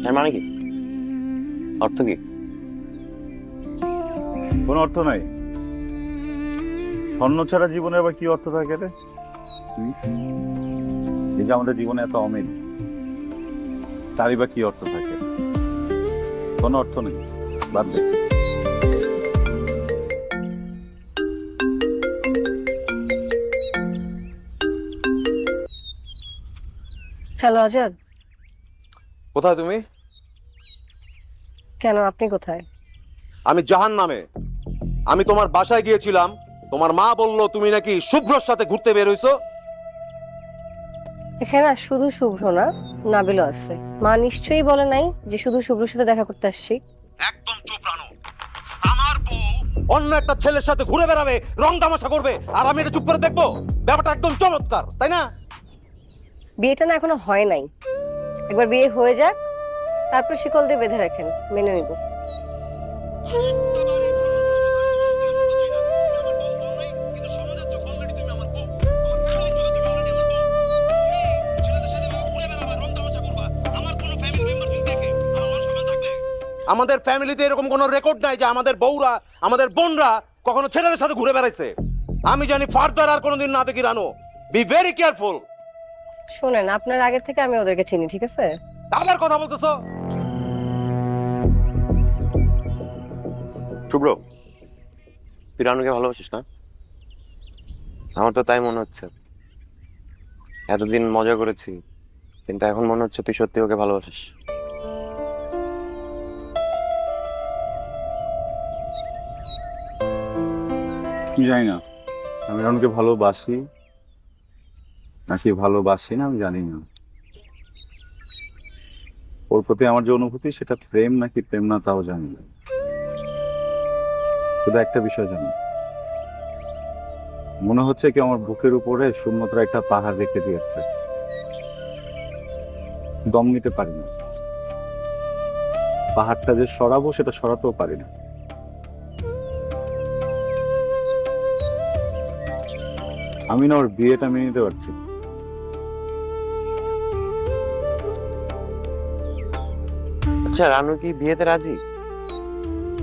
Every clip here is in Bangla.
এর মানে কি? অর্থ কি? কোনো অর্থ নাই। স্বর্ণ ছাড়া জীবনে আবার কি অর্থ থাকে রে? এই যে আমাদের জীবনে এত অমিল, তারই বা কি অর্থ থাকে? কোনো অর্থ নেই, বাদ দে। হ্যালো আজাদ, কোথায় তুমি? কেন আপনি কোথায়? আমি জাহান্নামে। আমি তোমার বাসায় গিয়েছিলাম, তোমার মা বলল তুমি নাকি শুভ্রর সাথে ঘুরতে বের হইছো। এখানে না শুধু শুভ্র না, নাবিলও আছে। মা নিশ্চয়ই বলে নাই যে শুধু শুভ্রর সাথে দেখা করতে আসছি। একদম চুপ রানো। আমার বউ অন্য একটা ছেলের সাথে ঘুরে বেড়াবে, রং তামাশা করবে, আর আমি এটা চুপ করে দেখবো? ব্যাপারটা একদম চমৎকার, তাই না? বিয়েটা না এখনো হয় নাই, একবার বিয়ে হয়ে যাক, তারপর শিকল দিয়ে বেঁধে রাখেন, মেনে নিব। আমাদের ফ্যামিলিতে এরকম কোনো রেকর্ড নাই যে আমাদের বউরা, আমাদের বোনরা কখনো ছেলেদের সাথে ঘুরে বেড়াইছে। আমি জানি ফার্দার আর কোনোদিন না দেখি রানো। Be very careful. শোনেন, আপনার আগের থেকে আমি ওদেরকে চিনি, ঠিক আছে? আবার কথা বলতেছো? শুভ্র, তুই রানুকে ভালোবাসিস না? আমার তো তাই মনে হচ্ছে। এতদিন মজা করেছি, কিন্তু এখন মনে হচ্ছে তুই সত্যি ওকে ভালোবাসিস। আমি জানি না আমি রানুকে ভালোবাসি নাকি ভালোবাসি না, আমি জানি না। ওর প্রতি আমার যে অনুভূতি, সেটা প্রেম নাকি প্রেম না তাও জানি না। শুধু একটা বিষয় জানি, মনে হচ্ছে কি আমার বুকের উপরে শূন্যতার একটা পাহাড় রেখে দিয়েছে। দম নিতে পারি না। পাহাড়টা যে সরাবো সেটা সরাতেও পারি না। আমি না ওর বিয়েটা মেনে নিতে পারছি না। আচ্ছা, রানু কি বিয়েতে রাজি,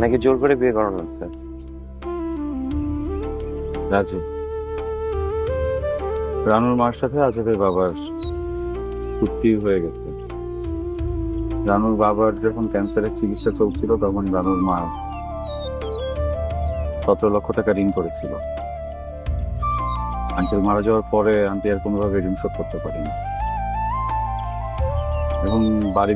নাকি জোর করে বিয়ে করানো হচ্ছে? রাজি। রানুর মার সাথে আজাদের বাবার চুক্তি হয়ে গেছে। রানুর বাবার যখন ক্যান্সারের চিকিৎসা চলছিল, তখন রানুর মা 17 লক্ষ টাকা ঋণ করেছিল। আঙ্কেল মারা যাওয়ার পরে আন্টি আর কোনোভাবে ঋণ শোধ করতে পারেনি এবং বাড়ি